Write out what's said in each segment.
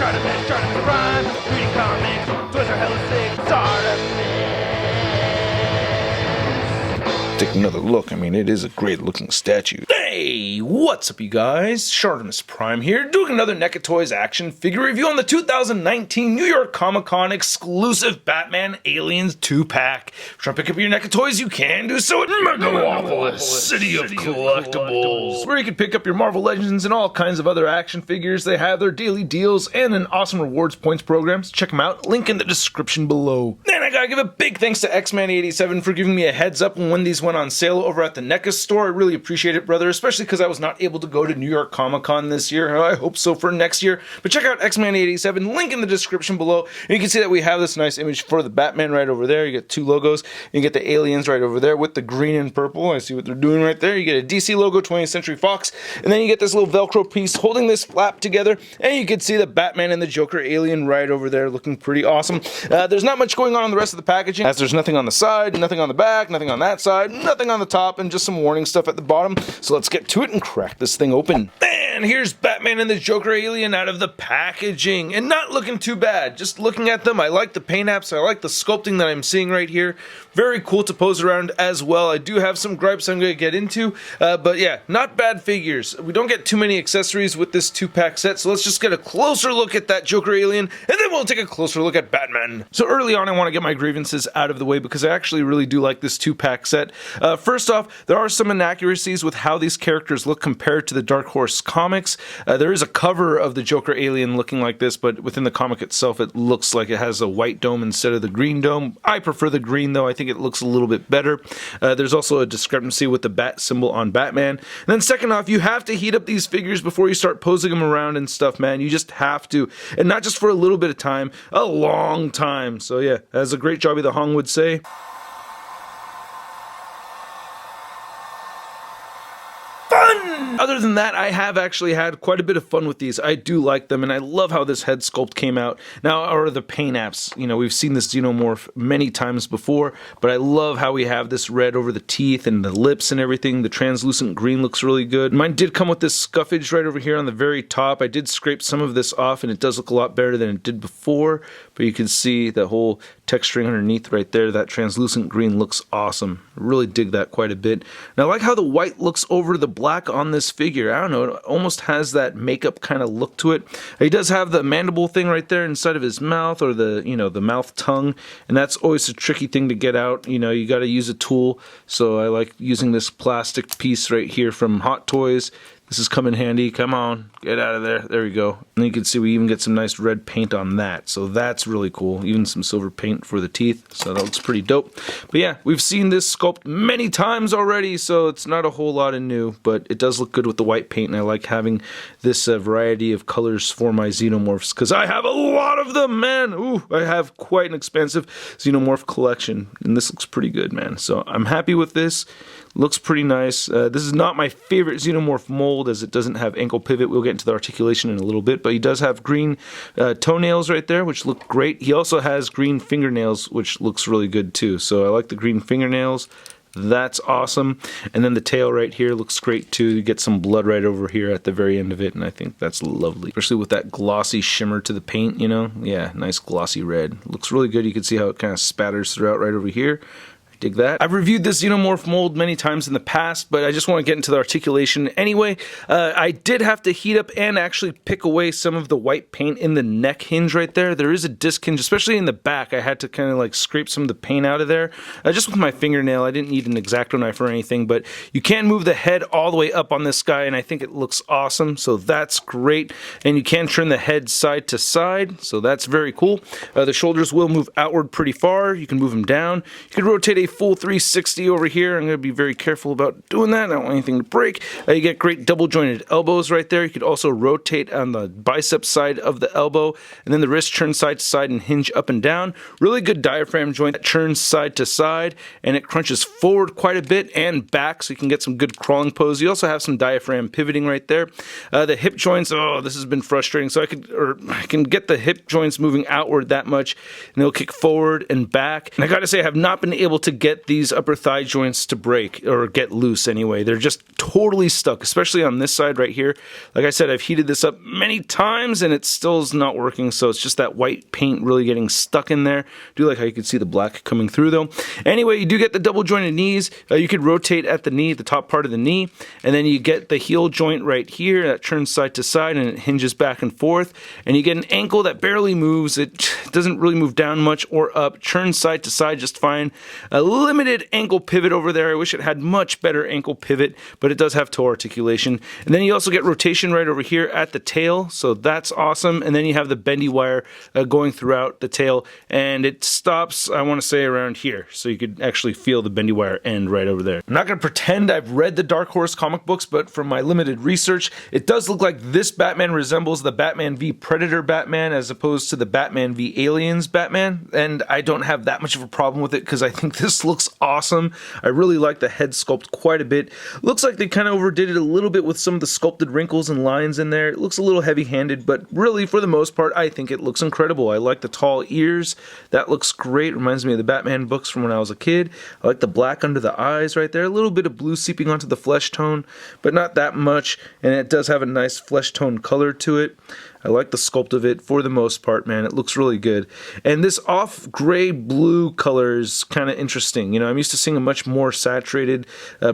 ShartimusPrime, reading comics, toys are hella sick, Take another look. I mean, it is a great looking statue. Hey, what's up you guys? ShartimusPrime here, doing another NECA Toys action figure review on the 2019 New York Comic Con exclusive Batman Aliens 2-pack. Trying to pick up your NECA Toys, you can do so at Megalopolis, City of Collectibles, where you can pick up your Marvel Legends and all kinds of other action figures. They have their daily deals and an awesome rewards points program, so check them out, link in the description below. And I gotta give a big thanks to X-Man87 for giving me a heads up when these went on sale over at the NECA store. I really appreciate it, brother, especially because I was not able to go to New York Comic Con this year. I hope so for next year. But check out X-Man87, link in the description below. And you can see that we have this nice image for the Batman right over there. You get two logos. You get the aliens right over there with the green and purple. I see what they're doing right there. You get a DC logo, 20th Century Fox. And then you get this little Velcro piece holding this flap together. And you can see the Batman and the Joker alien right over there looking pretty awesome. There's not much going on the rest of the packaging, as there's nothing on the side, nothing on the back, nothing on that side, nothing on the top, and just some warning stuff at the bottom. So let's get to it and crack this thing open. And here's Batman and the Joker alien out of the packaging, and not looking too bad. Just looking at them, I like the paint apps, I like the sculpting that I'm seeing right here. Very cool to pose around as well. I do have some gripes I'm going to get into, but yeah, not bad figures. We don't get too many accessories with this 2-pack set, so let's just get a closer look at that Joker alien, and then we'll take a closer look at Batman. So early on, I want to get my grievances out of the way because I actually really do like this 2-pack set. First off, there are some inaccuracies with how these characters look compared to the Darkhorse comics. There is a cover of the Joker alien looking like this, but within the comic itself, it looks like it has a white dome instead of the green dome. I prefer the green, though. I think it looks a little bit better. There's also a discrepancy with the bat symbol on Batman. And then second off, you have to heat up these figures before you start posing them around and stuff, man. You just have to. And not just for a little bit of time, a long time. So yeah, that's a great job, the Hong would say. Other than that, I have actually had quite a bit of fun with these. I do like them, and I love how this head sculpt came out. Now, or the paint apps, you know, we've seen this xenomorph many times before, but I love how we have this red over the teeth and the lips and everything. The translucent green looks really good. Mine did come with this scuffage right over here on the very top. I did scrape some of this off, and it does look a lot better than it did before, but you can see the whole texturing underneath right there. That translucent green looks awesome. I really dig that quite a bit. And I like how the white looks over the black on this figure. I don't know, it almost has that makeup kind of look to it. He does have the mandible thing right there inside of his mouth, or the, you know, the mouth tongue, and that's always a tricky thing to get out. You know, you got to use a tool, so I like using this plastic piece right here from Hot Toys. This has come in handy. Come on, get out of there. There we go. And you can see we even get some nice red paint on that. So that's really cool. Even some silver paint for the teeth. So that looks pretty dope. But yeah, we've seen this sculpt many times already, so it's not a whole lot of new. But it does look good with the white paint, and I like having this variety of colors for my xenomorphs, because I have a lot of them, man. Ooh, I have quite an expansive xenomorph collection, and this looks pretty good, man. So I'm happy with this. Looks pretty nice. This is not my favorite xenomorph mold, as it doesn't have ankle pivot. We'll get into the articulation in a little bit, but he does have green toenails right there, which look great. He also has green fingernails, which looks really good too. So I like the green fingernails. That's awesome. And then the tail right here looks great too. You get some blood right over here at the very end of it, and I think that's lovely. Especially with that glossy shimmer to the paint, you know? Yeah, nice glossy red. Looks really good. You can see how it kind of spatters throughout right over here. Dig that. I've reviewed this xenomorph mold many times in the past, but I just want to get into the articulation anyway. I did have to heat up and actually pick away some of the white paint in the neck hinge right there. There is a disc hinge, especially in the back. I had to kind of like scrape some of the paint out of there, just with my fingernail. I didn't need an X-Acto knife or anything, but you can move the head all the way up on this guy, and I think it looks awesome, so that's great. And you can turn the head side to side, so that's very cool. The shoulders will move outward pretty far. You can move them down. You can rotate a full 360 over here. I'm going to be very careful about doing that. I don't want anything to break. You get great double jointed elbows right there. You could also rotate on the bicep side of the elbow, and then the wrist turns side to side and hinge up and down. Really good diaphragm joint that turns side to side, and it crunches forward quite a bit and back, so you can get some good crawling pose. You also have some diaphragm pivoting right there. The hip joints, oh, this has been frustrating. So I can get the hip joints moving outward that much, and it'll kick forward and back. And I gotta say, I have not been able to get these upper thigh joints to break or get loose anyway. They're just totally stuck, especially on this side right here. Like I said, I've heated this up many times and it still is not working, so it's just that white paint really getting stuck in there. I do like how you can see the black coming through though. Anyway, you do get the double jointed knees. You could rotate at the knee, the top part of the knee, and then you get the heel joint right here that turns side to side and it hinges back and forth, and you get an ankle that barely moves. It doesn't really move down much or up, turns side to side just fine. A limited ankle pivot over there. I wish it had much better ankle pivot, but it does have toe articulation. And then you also get rotation right over here at the tail, so that's awesome. And then you have the bendy wire going throughout the tail, and it stops, I want to say, around here, so you could actually feel the bendy wire end right over there. I'm not going to pretend I've read the Darkhorse comic books, but from my limited research, it does look like this Batman resembles the Batman v Predator Batman as opposed to the Batman v Aliens Batman, and I don't have that much of a problem with it because I think this looks awesome. I really like the head sculpt quite a bit. Looks like they kind of overdid it a little bit with some of the sculpted wrinkles and lines in there. It looks a little heavy-handed, but really, for the most part, I think it looks incredible. I like the tall ears. That looks great. Reminds me of the Batman books from when I was a kid. I like the black under the eyes right there. A little bit of blue seeping onto the flesh tone, but not that much, and it does have a nice flesh tone color to it. I like the sculpt of it for the most part, man. It looks really good. And this off gray blue color is kind of interesting. You know, I'm used to seeing a much more saturated,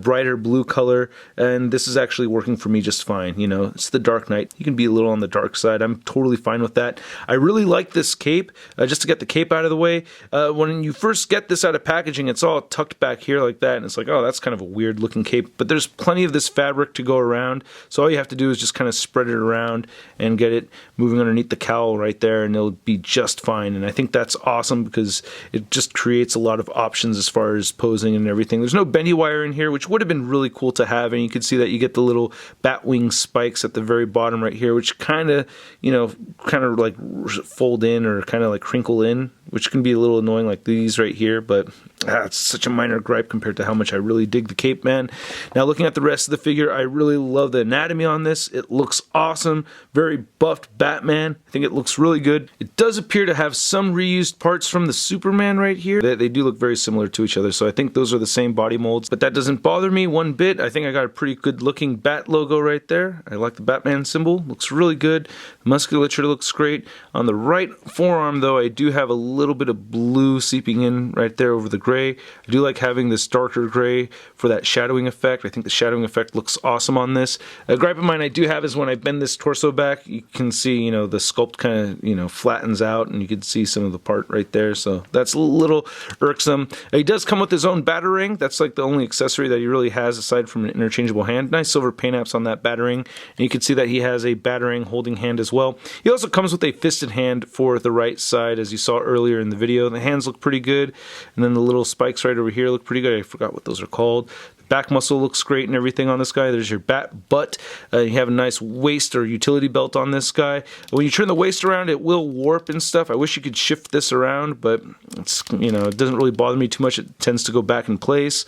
brighter blue color, and this is actually working for me just fine. You know, it's the Dark Knight. You can be a little on the dark side. I'm totally fine with that. I really like this cape. Just to get the cape out of the way, when you first get this out of packaging, it's all tucked back here like that, and it's like, oh, that's kind of a weird looking cape. But there's plenty of this fabric to go around, so all you have to do is just kind of spread it around and get it moving underneath the cowl right there, and it'll be just fine. And I think that's awesome because it just creates a lot of options as far as posing and everything. There's no bendy wire in here, which would have been really cool to have, and you can see that you get the little bat wing spikes at the very bottom right here, which kind of, you know, kind of like fold in or kind of like crinkle in, which can be a little annoying like these right here, but it's such a minor gripe compared to how much I really dig the cape, man. Now, looking at the rest of the figure, I really love the anatomy on this. It looks awesome. Very buffed Batman. I think it looks really good. It does appear to have some reused parts from the Superman right here. They do look very similar to each other, so I think those are the same body molds, but that doesn't bother me one bit. I think I got a pretty good looking bat logo right there. I like the Batman symbol. Looks really good. The musculature looks great. On the right forearm, though, I do have a little bit of blue seeping in right there over the gray. I do like having this darker gray for that shadowing effect. I think the shadowing effect looks awesome on this. A gripe of mine I do have is when I bend this torso back, you can see, you know, the sculpt kind of, you know, flattens out, and you can see some of the part right there, so that's a little irksome. He does come with his own Batarang. That's like the only accessory that he really has aside from an interchangeable hand. Nice silver paint apps on that Batarang, and you can see that he has a Batarang holding hand as well. He also comes with a fisted hand for the right side, as you saw earlier in the video. The hands look pretty good, and then the little spikes right over here look pretty good. I forgot what those are called. The back muscle looks great and everything on this guy. There's your bat butt. You have a nice waist or utility belt on this guy. When you turn the waist around, it will warp and stuff. I wish you could shift this around, but it's, you know, it doesn't really bother me too much. It tends to go back in place.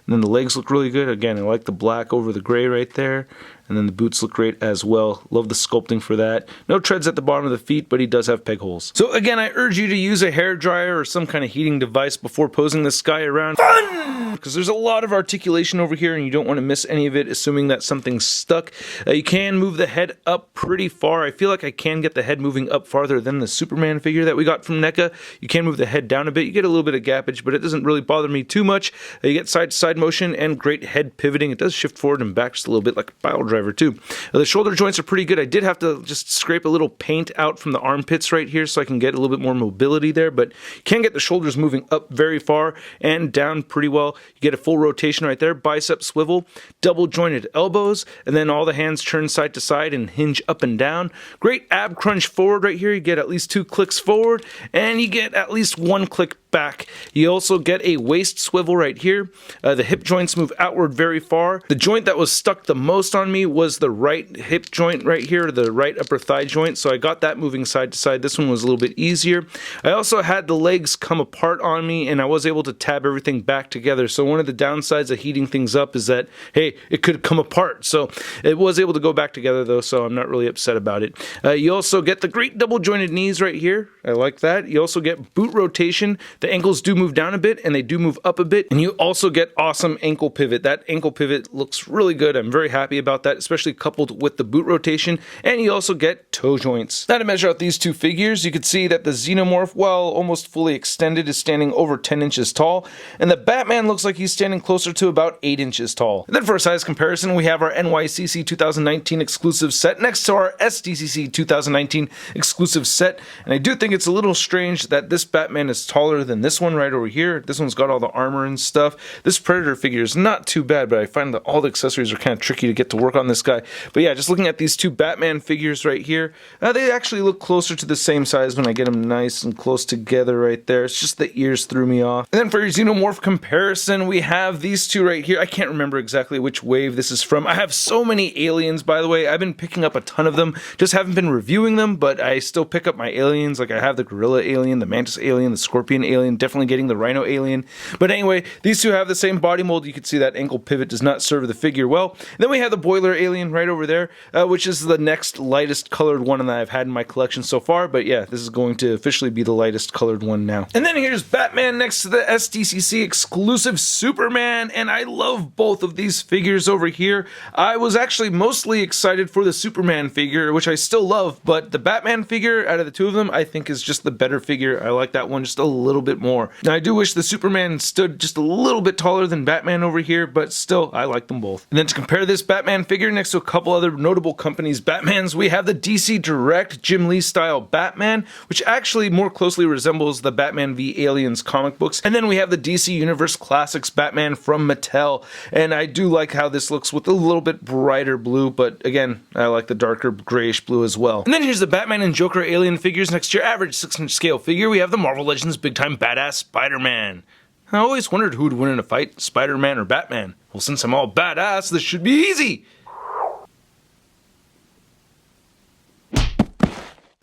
And then the legs look really good. Again, I like the black over the gray right there. And then the boots look great as well. Love the sculpting for that. No treads at the bottom of the feet, but he does have peg holes. So again, I urge you to use a hairdryer or some kind of heating device before posing this guy around. Fun! Because there's a lot of articulation over here and you don't want to miss any of it, assuming that something's stuck. You can move the head up pretty far. I feel like I can get the head moving up farther than the Superman figure that we got from NECA. You can move the head down a bit. You get a little bit of gappage, but it doesn't really bother me too much. You get side-to-side motion and great head pivoting. It does shift forward and back just a little bit like a pile driver too. The shoulder joints are pretty good. I did have to just scrape a little paint out from the armpits right here so I can get a little bit more mobility there, but you can get the shoulders moving up very far and down pretty well. You get a full rotation right there, bicep swivel, double jointed elbows, and then all the hands turn side to side and hinge up and down. Great ab crunch forward right here. You get at least 2 clicks forward, and you get at least 1 click back. You also get a waist swivel right here. The hip joints move outward very far. The joint that was stuck the most on me was the right hip joint right here, the right upper thigh joint, so I got that moving side to side. This one was a little bit easier. I also had the legs come apart on me, and I was able to tab everything back together. So one of the downsides of heating things up is that, hey, it could come apart. So it was able to go back together though, so I'm not really upset about it. You also get the great double jointed knees right here. I like that. You also get boot rotation. The ankles do move down a bit and they do move up a bit, and you also get awesome ankle pivot. That ankle pivot looks really good. I'm very happy about that, especially coupled with the boot rotation, and you also get toe joints. Now to measure out these two figures, you can see that the Xenomorph, while almost fully extended, is standing over 10 inches tall, and the Batman looks like he's standing closer to about 8 inches tall. And then for a size comparison, we have our NYCC 2019 exclusive set next to our SDCC 2019 exclusive set, and I do think it's a little strange that this Batman is taller than this one right over here. This one's got all the armor and stuff. This Predator figure is not too bad, but I find that all the accessories are kind of tricky to get to work on this guy. But yeah, just looking at these two Batman figures right here, they actually look closer to the same size when I get them nice and close together right there. It's just the ears threw me off. And then for your Xenomorph comparison, we have these two right here. I can't remember exactly which wave this is from. I have so many aliens, by the way. I've been picking up a ton of them, just haven't been reviewing them, but I still pick up my aliens. Like I have the Gorilla alien, the Mantis alien, the Scorpion alien, definitely getting the Rhino alien. But anyway, these two have the same body mold. You can see that ankle pivot does not serve the figure well. And then we have the Boiler alien right over there, which is the next lightest colored one that I've had in my collection so far. But yeah, this is going to officially be the lightest colored one now. And then here's Batman next to the SDCC exclusive Superman, and I love both of these figures over here. I was actually mostly excited for the Superman figure, which I still love, but the Batman figure out of the two of them I think is just the better figure. I like that one just a little bit more. Now I do wish the Superman stood just a little bit taller than Batman over here, but still I like them both. And then to compare this Batman figure next to a couple other notable companies' Batmans, we have the DC Direct Jim Lee style Batman, which actually more closely resembles the Batman v Aliens comic books. And then we have the DC Universe Classics Batman from Mattel, and I do like how this looks with a little bit brighter blue, but again, I like the darker grayish blue as well. And then here's the Batman and Joker alien figures next to your average 6-inch scale figure. We have the Marvel Legends Big Time Badass Spider-Man. I always wondered who would win in a fight, Spider-Man or Batman. Well, since I'm all badass, this should be easy.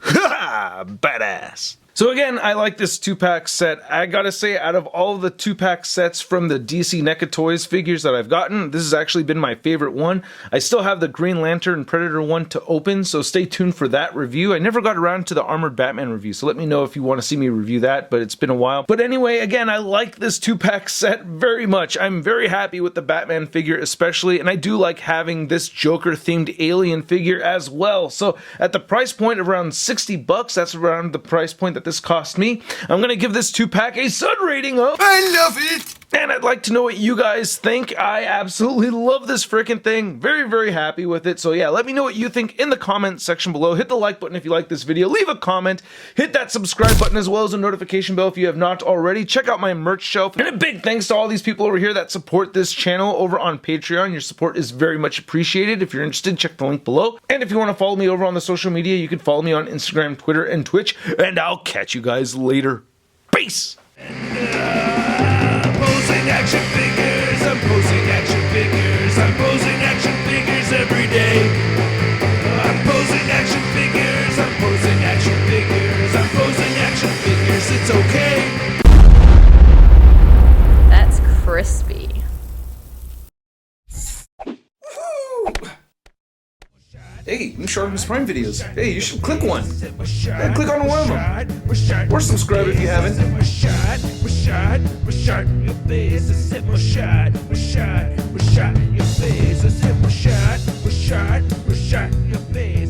Ha! Badass. So again, I like this 2-pack set. I gotta say, out of all the 2-pack sets from the DC NECA Toys figures that I've gotten, this has actually been my favorite one. I still have the Green Lantern Predator one to open, so stay tuned for that review. I never got around to the Armored Batman review, so let me know if you want to see me review that, but it's been a while. But anyway, again, I like this 2-pack set very much. I'm very happy with the Batman figure especially, and I do like having this Joker-themed alien figure as well. So at the price point of around $60, that's around the price point that this cost me, I'm gonna give this 2-pack a Sud rating of I love it! And I'd like to know what you guys think. I absolutely love this freaking thing. Very, very happy with it. So yeah, let me know what you think in the comment section below. Hit the like button if you like this video. Leave a comment. Hit that subscribe button as well as a notification bell if you have not already. Check out my merch shelf. And a big thanks to all these people over here that support this channel over on Patreon. Your support is very much appreciated. If you're interested, check the link below. And if you want to follow me over on the social media, you can follow me on Instagram, Twitter, and Twitch. And I'll catch you guys later. Peace! Posing action figures, I'm posing action figures, I'm posing action figures every day. I'm posing action figures, I'm posing action figures, I'm posing action figures, it's okay. That's crispy. Hey, new ShartimusPrime videos. Hey, you should click one. Yeah, click on one of them. Or subscribe if you haven't. Your face, a sip more shot, your face, a sip more shot, your face.